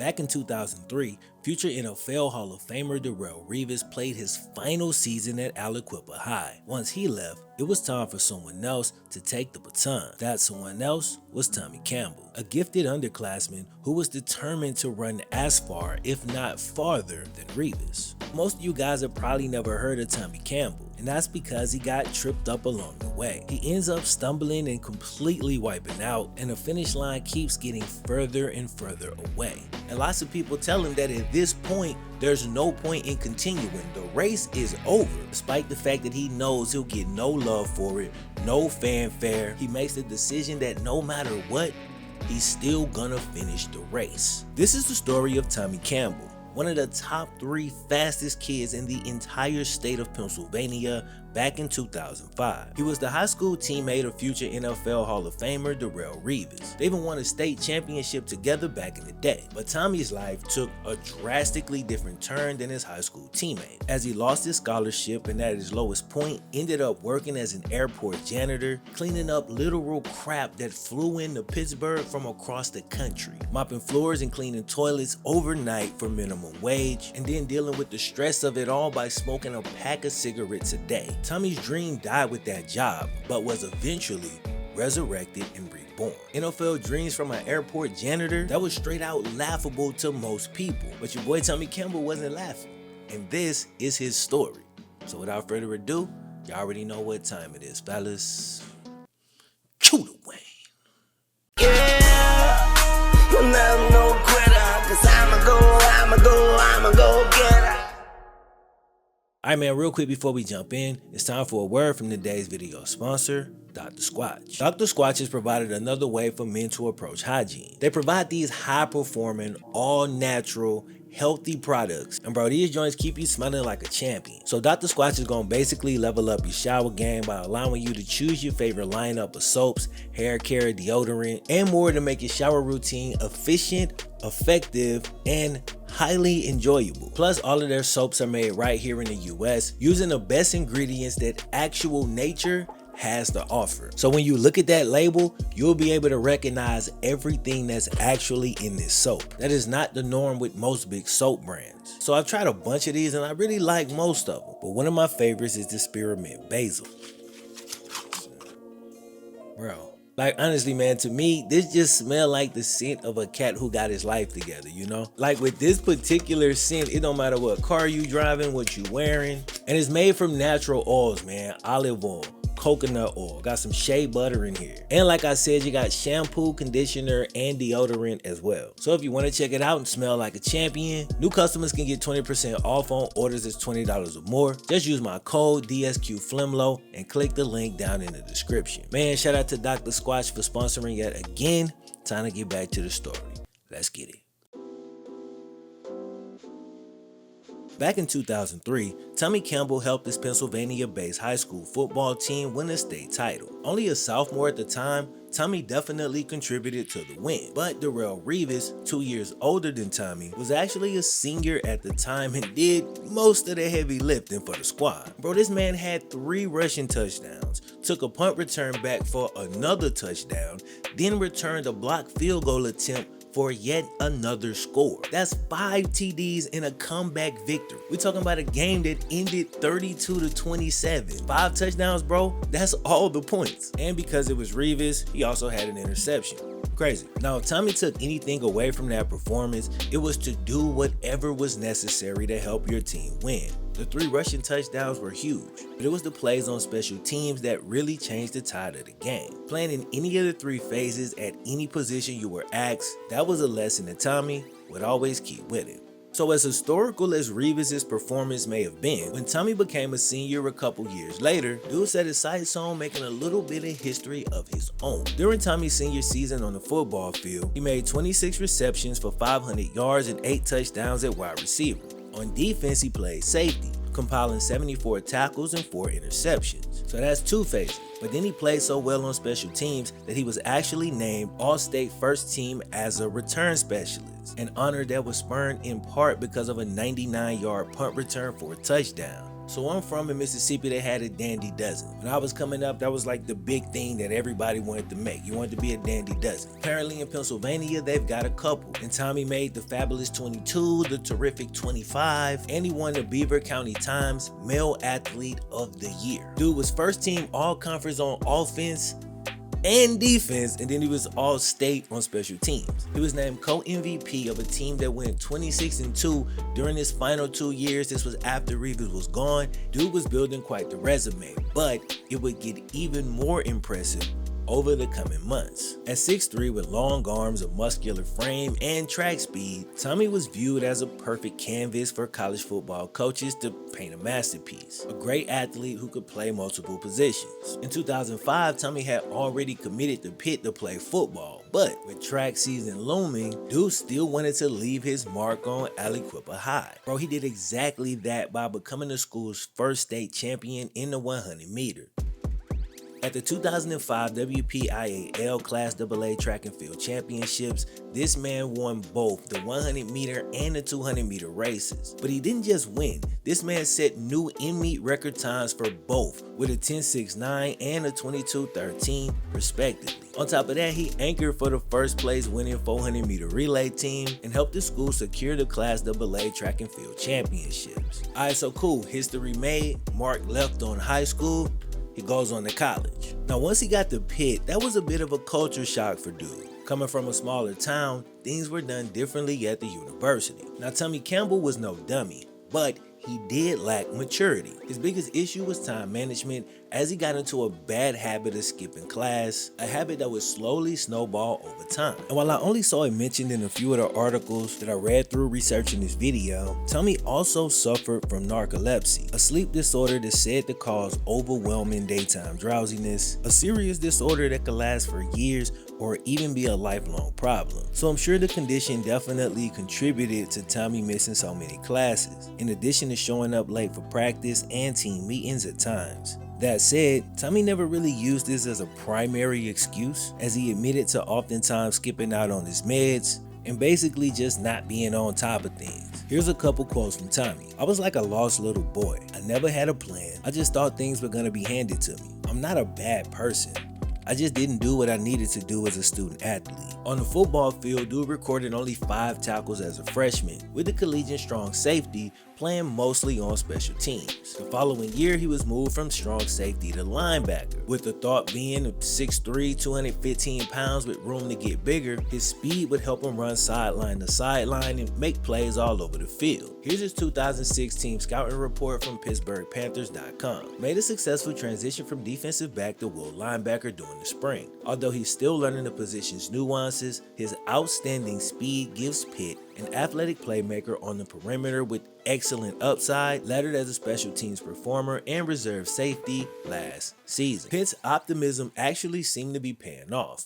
Back in 2003, future NFL Hall of Famer Darrelle Revis played his final season at Aliquippa High. Once he left, it was time for someone else to take the baton. That someone else was Tommy Campbell, a gifted underclassman who was determined to run as far, if not farther, than Revis. Most of you guys have probably never heard of Tommy Campbell, and that's because he got tripped up along the way. He ends up stumbling and completely wiping out, and the finish line keeps getting further and further away. And lots of people tell him that at this point, there's no point in continuing. The race is over. Despite the fact that he knows he'll get no love for it, no fanfare, he makes the decision that no matter what, he's still gonna finish the race. This is the story of Tommy Campbell, one of the top 3 fastest kids in the entire state of Pennsylvania back in 2005. He was the high school teammate of future NFL Hall of Famer Darrelle Revis. They even won a state championship together back in the day. But Tommy's life took a drastically different turn than his high school teammate, as he lost his scholarship and at his lowest point ended up working as an airport janitor, cleaning up literal crap that flew into Pittsburgh from across the country, mopping floors and cleaning toilets overnight for minimum wage, and then dealing with the stress of it all by smoking a pack of cigarettes a day. Tommy's dream died with that job, but was eventually resurrected and reborn. NFL dreams from an airport janitor, that was straight out laughable to most people. But your boy Tommy Campbell wasn't laughing, and this is his story. So without further ado, y'all already know what time it is, fellas. Chew the Wayne. Yeah, you'll never know quitter, 'cause I'ma go get her. Alright man, real quick before we jump in, it's time for a word from today's video sponsor, Dr. Squatch. Dr. Squatch has provided another way for men to approach hygiene. They provide these high-performing, all-natural, healthy products, and bro, these joints keep you smelling like a champion. So Dr. Squatch is gonna basically level up your shower game by allowing you to choose your favorite lineup of soaps, hair care, deodorant, and more to make your shower routine efficient, effective, and highly enjoyable. Plus, all of their soaps are made right here in the US using the best ingredients that actual nature has to offer. So when you look at that label, you'll be able to recognize everything that's actually in this soap. That is not the norm with most big soap brands. So I've tried a bunch of these and I really like most of them, but one of my favorites is the spearmint basil. Bro. Like, honestly, man, to me, this just smells like the scent of a cat who got his life together, you know? Like, with this particular scent, it don't matter what car you driving, what you wearing. And it's made from natural oils, man. Olive oil, coconut oil, got some shea butter in here. And like I said, you got shampoo, conditioner, and deodorant as well. So if you want to check it out and smell like a champion, new customers can get 20% off on orders that's $20 or more. Just use my code DSQ-FlemLo and click the link down in the description. Man, shout out to Dr. Squatch for sponsoring yet again. Time to get back to the story. Let's get it. Back in 2003, Tommy Campbell helped his Pennsylvania-based high school football team win a state title. Only a sophomore at the time, Tommy definitely contributed to the win. But Darrelle Revis, 2 years older than Tommy, was actually a senior at the time and did most of the heavy lifting for the squad. Bro, this man had 3 rushing touchdowns, took a punt return back for another touchdown, then returned a blocked field goal attempt for yet another score. That's 5 TDs in a comeback victory. We're talking about a game that ended 32-27. 5 touchdowns, bro, that's all the points. And because it was Revis, he also had an interception. Crazy. Now, if Tommy took anything away from that performance, it was to do whatever was necessary to help your team win. The 3 rushing touchdowns were huge, but it was the plays on special teams that really changed the tide of the game. Playing in any of the 3 phases at any position you were asked, that was a lesson that Tommy would always keep with him. So as historical as Revis' performance may have been, when Tommy became a senior a couple years later, dude set his sights on making a little bit of history of his own. During Tommy's senior season on the football field, he made 26 receptions for 500 yards and 8 touchdowns at wide receiver. On defense, he played safety, compiling 74 tackles and 4 interceptions. So that's 2 phases. But then he played so well on special teams that he was actually named All-State First Team as a return specialist, an honor that was spurned in part because of a 99-yard punt return for a touchdown. So I'm from in Mississippi, they had a dandy dozen. When I was coming up, that was like the big thing that everybody wanted to make. You wanted to be a dandy dozen. Apparently in Pennsylvania, they've got a couple. And Tommy made the Fabulous 22, the Terrific 25, and he won the Beaver County Times Male Athlete of the Year. Dude was first team all-conference on offense and defense, and then he was all-state on special teams. He was named co-MVP of a team that went 26-2 during his final 2 years. This was after Revis was gone. Dude was building quite the resume, but it would get even more impressive over the coming months. At 6'3" with long arms, a muscular frame, and track speed, Tommy was viewed as a perfect canvas for college football coaches to paint a masterpiece. A great athlete who could play multiple positions. In 2005, Tommy had already committed to Pitt to play football, but with track season looming, dude still wanted to leave his mark on Aliquippa High. Bro, he did exactly that by becoming the school's first state champion in the 100 meter. At the 2005 WPIAL Class AA Track and Field Championships, this man won both the 100 meter and the 200 meter races. But he didn't just win, this man set new in-meet record times for both with a 10.69 and a 22.13 respectively. On top of that, he anchored for the first place winning 400 meter relay team and helped the school secure the Class AA Track and Field Championships. Alright, so cool, history made, Mark left on high school, he goes on to college. Now once he got to Pitt, that was a bit of a culture shock for dude. Coming from a smaller town, things were done differently at the university. Now Tommy Campbell was no dummy, but he did lack maturity. His biggest issue was time management, as he got into a bad habit of skipping class, a habit that would slowly snowball over time. And while I only saw it mentioned in a few of the articles that I read through researching this video, Tommy also suffered from narcolepsy, a sleep disorder that's said to cause overwhelming daytime drowsiness, a serious disorder that could last for years or even be a lifelong problem. So I'm sure the condition definitely contributed to Tommy missing so many classes, in addition to showing up late for practice and team meetings at times. That said, Tommy never really used this as a primary excuse, as he admitted to oftentimes skipping out on his meds and basically just not being on top of things. Here's a couple quotes from Tommy. "I was like a lost little boy. I never had a plan. I just thought things were gonna be handed to me. I'm not a bad person. I just didn't do what I needed to do as a student athlete." On the football field, dude recorded only 5 tackles as a freshman, with the Collegiate strong safety playing mostly on special teams. The following year, he was moved from strong safety to linebacker, with the thought being 6'3", 215 pounds with room to get bigger. His speed would help him run sideline to sideline and make plays all over the field. Here's his 2006 team scouting report from PittsburghPanthers.com. Made a successful transition from defensive back to will linebacker during the spring. Although he's still learning the position's nuances, his outstanding speed gives Pitt an athletic playmaker on the perimeter with excellent upside, lettered as a special teams performer and reserve safety last season. Pitt's optimism actually seemed to be paying off,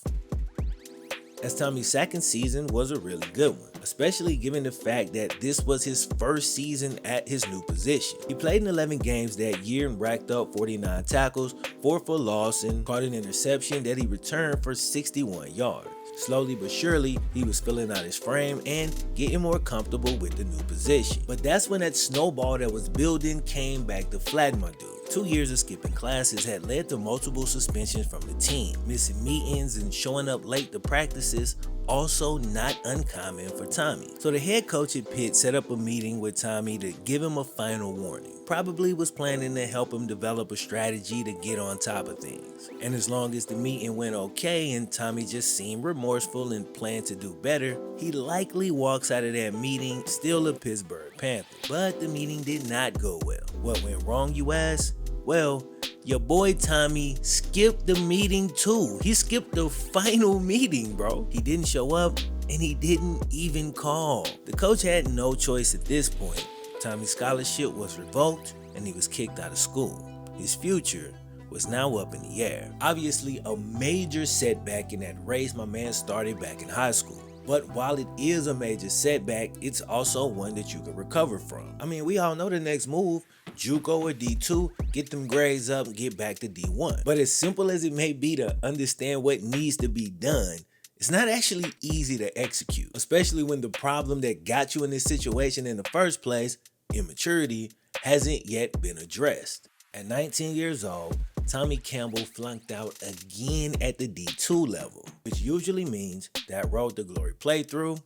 as Tommy's second season was a really good one, especially given the fact that this was his first season at his new position. He played in 11 games that year and racked up 49 tackles, 4 for loss, and caught an interception that he returned for 61 yards. Slowly but surely, he was filling out his frame and getting more comfortable with the new position. But that's when that snowball that was building came back to flatten my dude. 2 years of skipping classes had led to multiple suspensions from the team. Missing meetings and showing up late to practices, also not uncommon for Tommy. So the head coach at Pitt set up a meeting with Tommy to give him a final warning. Probably was planning to help him develop a strategy to get on top of things. And as long as the meeting went okay and Tommy just seemed remorseful and planned to do better, he likely walks out of that meeting still a Pittsburgh Panther. But the meeting did not go well. What went wrong, you ask? Well, your boy Tommy skipped the meeting too. He skipped the final meeting, bro. He didn't show up and he didn't even call. The coach had no choice at this point. Tommy's scholarship was revoked and he was kicked out of school. His future was now up in the air. Obviously a major setback in that race my man started back in high school. But while it is a major setback, it's also one that you can recover from. I mean, we all know the next move, JUCO or D2, get them grades up and get back to D1. But as simple as it may be to understand what needs to be done, it's not actually easy to execute, especially when the problem that got you in this situation in the first place, immaturity, hasn't yet been addressed. At 19 years old, Tommy Campbell flunked out again at the D2 level, which usually means that Road to Glory playthrough,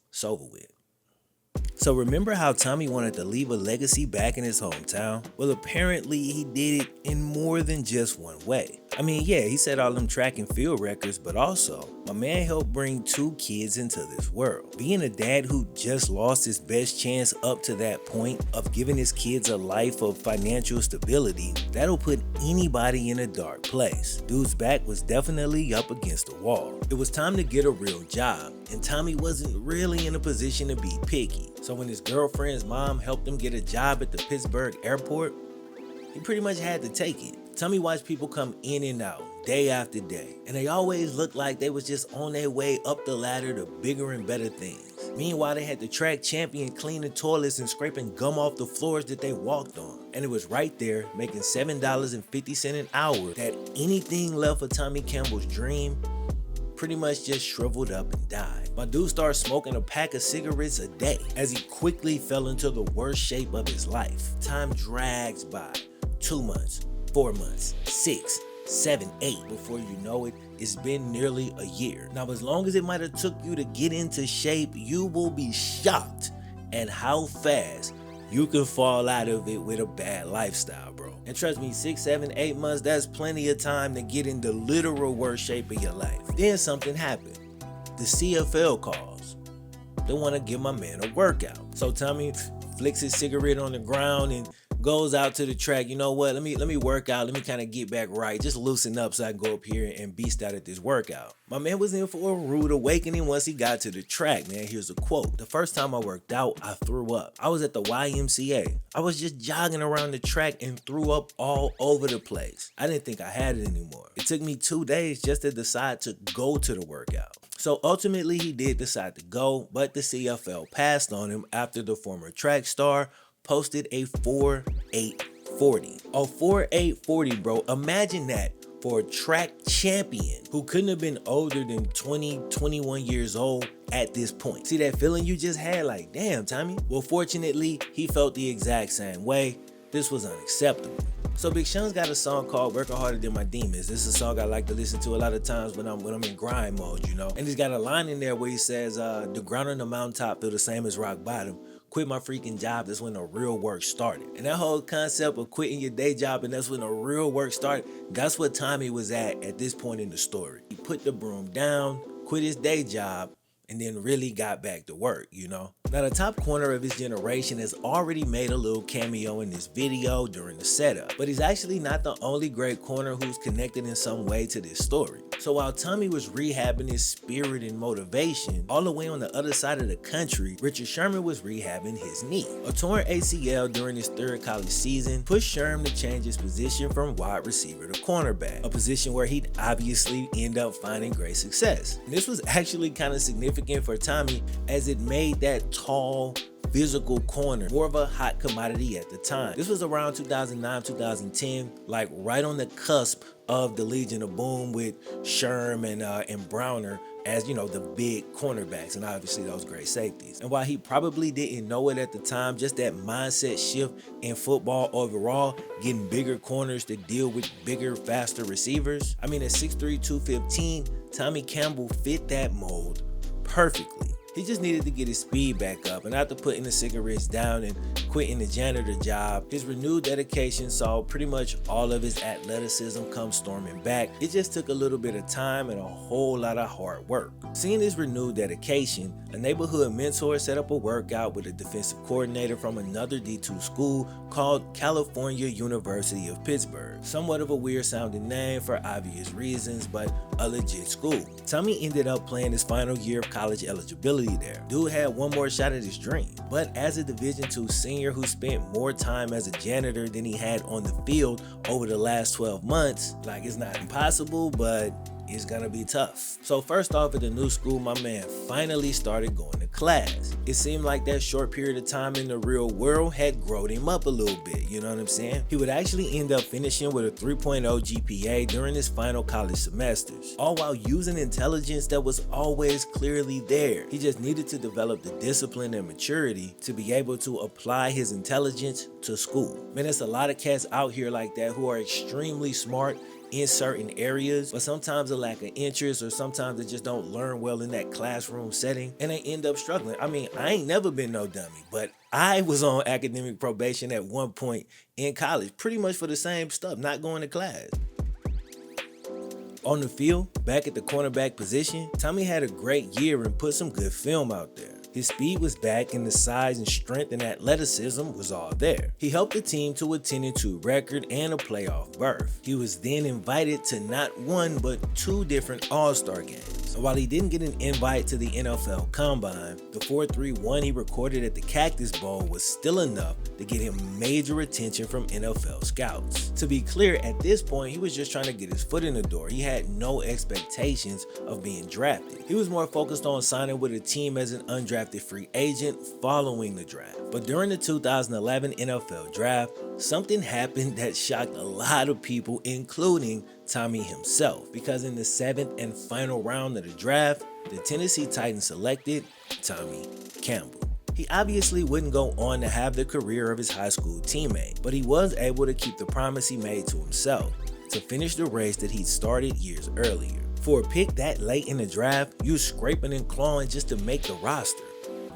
it's over with. So remember how Tommy wanted to leave a legacy back in his hometown? Well, apparently he did it in more than just one way. I mean, yeah, he set all them track and field records, but also, my man helped bring 2 kids into this world. Being a dad who just lost his best chance up to that point of giving his kids a life of financial stability, that'll put anybody in a dark place. Dude's back was definitely up against the wall. It was time to get a real job, and Tommy wasn't really in a position to be picky. So when his girlfriend's mom helped him get a job at the Pittsburgh airport, he pretty much had to take it. Tommy watched people come in and out day after day, and they always looked like they was just on their way up the ladder to bigger and better things. Meanwhile, they had the track champion cleaning toilets and scraping gum off the floors that they walked on. And it was right there, making $7.50 an hour, that anything left of Tommy Campbell's dream pretty much just shriveled up and died. My dude started smoking a pack of cigarettes a day as he quickly fell into the worst shape of his life. Time drags by. 2 months, 4 months, 6, 7, 8. Before you know it, it's been nearly a year. Now, as long as it might have took you to get into shape, you will be shocked at how fast you can fall out of it with a bad lifestyle, bro. And trust me, 6, 7, 8 months, that's plenty of time to get in the literal worst shape of your life. Then something happened. The CFL calls. They want to give my man a workout. So Tommy flicks his cigarette on the ground and goes out to the track. You know what? Let me work out. Let me kind of get back right. Just loosen up so I can go up here and beast out at this workout. My man was in for a rude awakening once he got to the track, man. Here's a quote. The first time I worked out, I threw up. I was at the YMCA. I was just jogging around the track and threw up all over the place. I didn't think I had it anymore. It took me 2 days just to decide to go to the workout. So ultimately he did decide to go, but the CFL passed on him after the former track star posted a 4.840. A 4.840, bro. Imagine that for a track champion who couldn't have been older than 20, 21 years old at this point. See that feeling you just had? Like, damn, Tommy. Well, fortunately, he felt the exact same way. This was unacceptable. So Big Sean's got a song called Working Harder Than My Demons. This is a song I like to listen to a lot of times when I'm in grind mode, you know. And he's got a line in there where he says, the ground on the mountaintop feel the same as rock bottom. Quit my freaking job, that's when the real work started. And that whole concept of quitting your day job and that's when the real work started, that's what Tommy was at this point in the story. He put the broom down, quit his day job, and then really got back to work, you know. Now, the top corner of his generation has already made a little cameo in this video during the setup, but he's actually not the only great corner who's connected in some way to this story. So while Tommy was rehabbing his spirit and motivation, all the way on the other side of the country, Richard Sherman was rehabbing his knee. A torn ACL during his 3rd college season pushed Sherman to change his position from wide receiver to cornerback, a position where he'd obviously end up finding great success. And this was actually kind of significant for Tommy as it made that tall, physical corner more of a hot commodity at the time. This was around 2009, 2010, like right on the cusp of the Legion of Boom with Sherman and Browner as, you know, the big cornerbacks, and obviously those great safeties. And while he probably didn't know it at the time, just that mindset shift in football overall, getting bigger corners to deal with bigger, faster receivers. I mean, at 6'3", 215, Tommy Campbell fit that mold perfectly. He just needed to get his speed back up, and after putting the cigarettes down and quitting the janitor job, his renewed dedication saw pretty much all of his athleticism come storming back. It just took a little bit of time and a whole lot of hard work. Seeing his renewed dedication, a neighborhood mentor set up a workout with a defensive coordinator from another D2 school called California University of Pittsburgh. Somewhat of a weird sounding name for obvious reasons, but a legit school. Tommy ended up playing his final year of college eligibility there. Dude had one more shot at his dream, but as a Division II senior who spent more time as a janitor than he had on the field over the last 12 months, like, it's not impossible, but is gonna be tough. So first off, at the new school, my man finally started going to class. It seemed like that short period of time in the real world had grown him up a little bit, you know what I'm saying? He would actually end up finishing with a 3.0 GPA during his final college semesters, all while using intelligence that was always clearly there. He just needed to develop the discipline and maturity to be able to apply his intelligence to school. Man, there's a lot of cats out here like that who are extremely smart in certain areas, but sometimes a lack of interest, or sometimes they just don't learn well in that classroom setting and they end up struggling. I mean, I ain't never been no dummy, but I was on academic probation at one point in college, pretty much for the same stuff, not going to class. On the field, back at the cornerback position, Tommy had a great year and put some good film out there. His speed was back and the size and strength and athleticism was all there. He helped the team to a 10-2 record and a playoff berth. He was then invited to not one but 2 different All-Star games. And while he didn't get an invite to the NFL Combine, the 4.31 he recorded at the Cactus Bowl was still enough to get him major attention from NFL scouts. To be clear, at this point, he was just trying to get his foot in the door. He had no expectations of being drafted. He was more focused on signing with a team as an undrafted free agent following the draft. But during the 2011 NFL Draft, something happened that shocked a lot of people, including Tommy himself, because in the 7th and final round of the draft, the Tennessee Titans selected Tommy Campbell. He obviously wouldn't go on to have the career of his high school teammate, but he was able to keep the promise he made to himself to finish the race that he'd started years earlier. For a pick that late in the draft, you scraping and clawing just to make the roster.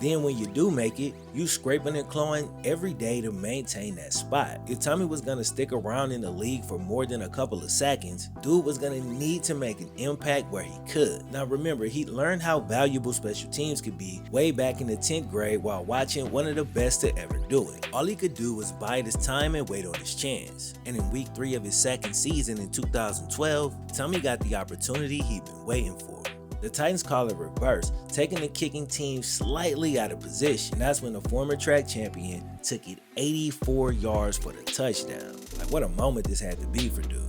Then when you do make it, you scraping and clawing every day to maintain that spot. If Tommy was gonna stick around in the league for more than a couple of seconds, dude was gonna need to make an impact where he could. Now remember, he learned how valuable special teams could be way back in the 10th grade while watching one of the best to ever do it. All he could do was bide his time and wait on his chance. And in week 3 of his second season in 2012, Tommy got the opportunity he'd been waiting for. The Titans call it rebirth, taking the kicking team slightly out of position. That's when the former track champion took it 84 yards for the touchdown. Like, what a moment this had to be for dude.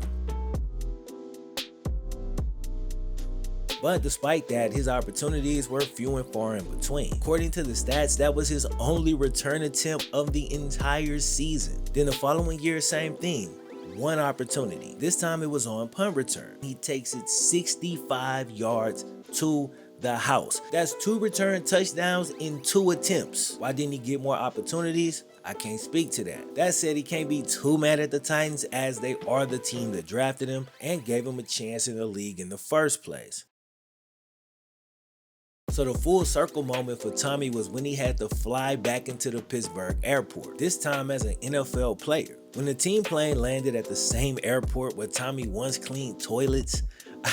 But despite that, his opportunities were few and far in between. According to the stats, that was his only return attempt of the entire season. Then the following year, same thing. 1 opportunity. This time it was on punt return. He takes it 65 yards to the house. That's 2 return touchdowns in 2 attempts. Why didn't he get more opportunities? I can't speak to that. That said, he can't be too mad at the Titans, as they are the team that drafted him and gave him a chance in the league in the first place. So the full circle moment for Tommy was when he had to fly back into the Pittsburgh airport, this time as an NFL player. When the team plane landed at the same airport where Tommy once cleaned toilets,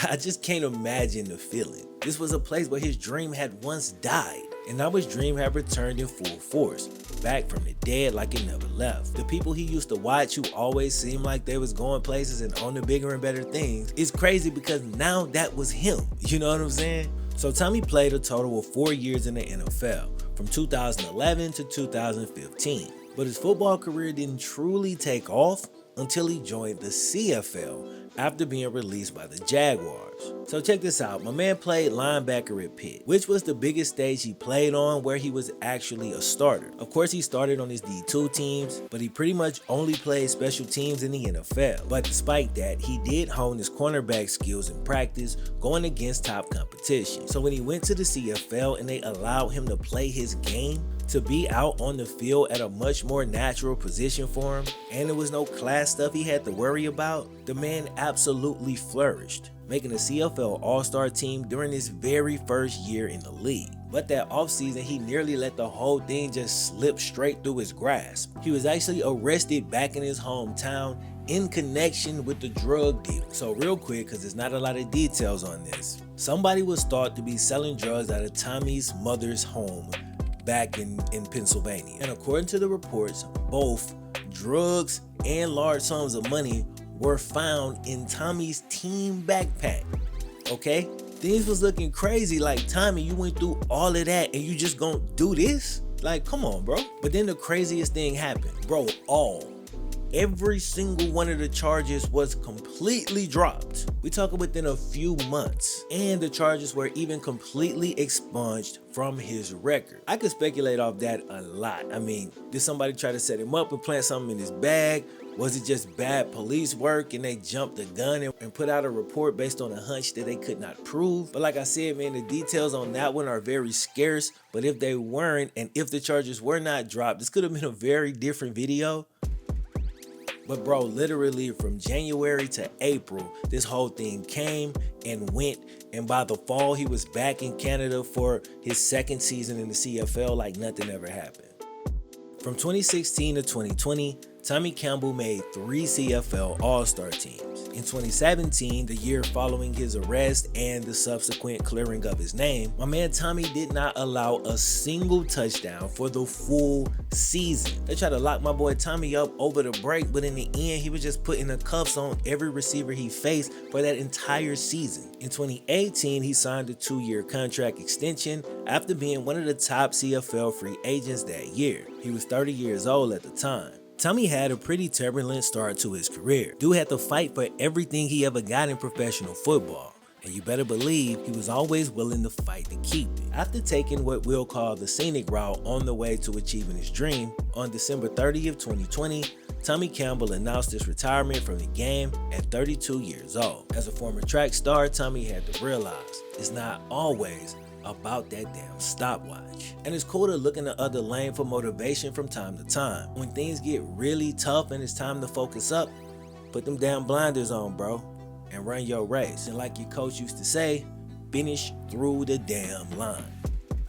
I just can't imagine the feeling. This was a place where his dream had once died, and now his dream had returned in full force, back from the dead like it never left. The people he used to watch who always seemed like they was going places and on to bigger and better things, it's crazy because now that was him, you know what I'm saying? So Tommy played a total of 4 years in the NFL, from 2011 to 2015. But his football career didn't truly take off until he joined the CFL after being released by the Jaguars. So check this out, my man played linebacker at Pitt, which was the biggest stage he played on where he was actually a starter. Of course, he started on his D2 teams, but he pretty much only played special teams in the NFL. But despite that, he did hone his cornerback skills in practice going against top competition. So when he went to the CFL and they allowed him to play his game, to be out on the field at a much more natural position for him, and there was no class stuff he had to worry about, the man absolutely flourished, making the CFL All-Star team during his very first year in the league. But that offseason, he nearly let the whole thing just slip straight through his grasp. He was actually arrested back in his hometown in connection with the drug deal. So real quick, because there's not a lot of details on this, somebody was thought to be selling drugs out of Tommy's mother's home back in Pennsylvania. And according to the reports, both drugs and large sums of money were found in Tommy's team backpack. Okay? Things was looking crazy, like, Tommy, you went through all of that and you just gonna do this? Like, come on, bro. But then the craziest thing happened. Bro, all every single one of the charges was completely dropped. We talking within a few months, and the charges were even completely expunged from his record. I could speculate off that a lot. I mean, did somebody try to set him up and plant something in his bag? Was it just bad police work and they jumped the gun and put out a report based on a hunch that they could not prove? But like I said, man, the details on that one are very scarce. But if they weren't, and if the charges were not dropped, this could have been a very different video. But bro, literally from January to April, this whole thing came and went. And by the fall, he was back in Canada for his second season in the CFL like nothing ever happened. From 2016 to 2020, Tommy Campbell made 3 CFL All-Star teams. In 2017, the year following his arrest and the subsequent clearing of his name, my man Tommy did not allow a single touchdown for the full season. They tried to lock my boy Tommy up over the break, but in the end, he was just putting the cuffs on every receiver he faced for that entire season. In 2018, he signed a 2-year contract extension after being one of the top CFL free agents that year. He was 30 years old at the time. Tommy had a pretty turbulent start to his career. Dude had to fight for everything he ever got in professional football. And you better believe he was always willing to fight to keep it. After taking what we'll call the scenic route on the way to achieving his dream, on December 30th, 2020, Tommy Campbell announced his retirement from the game at 32 years old. As a former track star, Tommy had to realize it's not always about that damn stopwatch. And it's cool to look in the other lane for motivation from time to time. When things get really tough and it's time to focus up, put them damn blinders on, bro, and run your race. And like your coach used to say, finish through the damn line.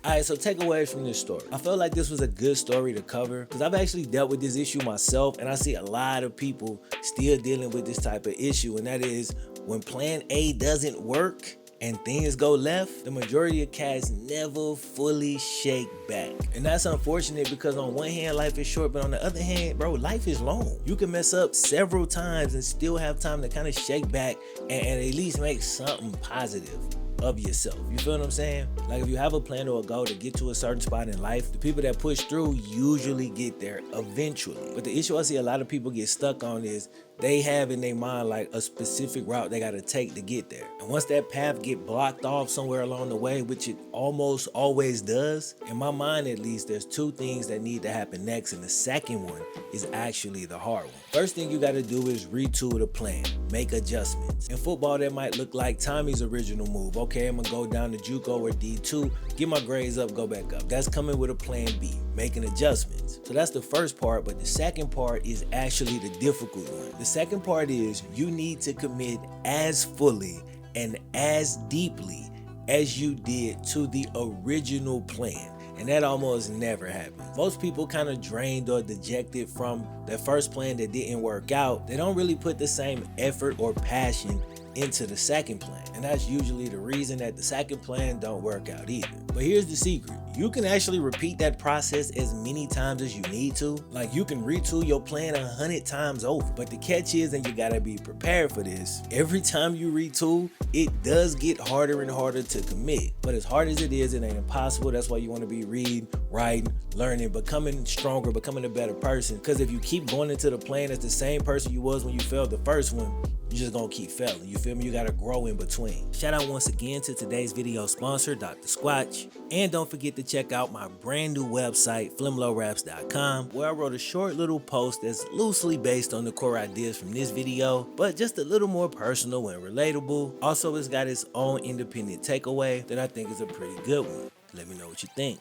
Alright, so takeaways from this story. I felt like this was a good story to cover because I've actually dealt with this issue myself, and I see a lot of people still dealing with this type of issue, and that is when plan A doesn't work and things go left, the majority of cats never fully shake back. And that's unfortunate because on one hand, life is short, but on the other hand, bro, life is long. You can mess up several times and still have time to kind of shake back and at least make something positive of yourself. You feel what I'm saying? Like if you have a plan or a goal to get to a certain spot in life, the people that push through usually get there eventually. But the issue I see a lot of people get stuck on is they have in their mind like a specific route they gotta take to get there. And once that path get blocked off somewhere along the way, which it almost always does, in my mind at least, there's 2 things that need to happen next, and the second one is actually the hard one. First thing you gotta do is retool the plan, make adjustments. In football, that might look like Tommy's original move. Okay, I'm gonna go down to JUCO or D2, get my grades up, go back up. That's coming with a plan B, making adjustments. So that's the first part, but the second part is actually the difficult one. The second part is you need to commit as fully and as deeply as you did to the original plan. And that almost never happens. Most people kind of drained or dejected from that first plan that didn't work out. They don't really put the same effort or passion into the second plan. And that's usually the reason that the second plan don't work out either. But here's the secret. You can actually repeat that process as many times as you need to. Like you can retool your plan 100 times over. But the catch is, and you gotta be prepared for this, every time you retool, it does get harder and harder to commit. But as hard as it is, it ain't impossible. That's why you wanna be reading, writing, learning, becoming stronger, becoming a better person. Because if you keep going into the plan as the same person you was when you failed the first one, you're just gonna keep failing. You feel me? You gotta grow in between. Shout out once again to today's video sponsor, Dr. Squatch. And don't forget to check out my brand new website, FlemLoRaps.com, where I wrote a short little post that's loosely based on the core ideas from this video, but just a little more personal and relatable. Also, it's got its own independent takeaway that I think is a pretty good one. Let me know what you think.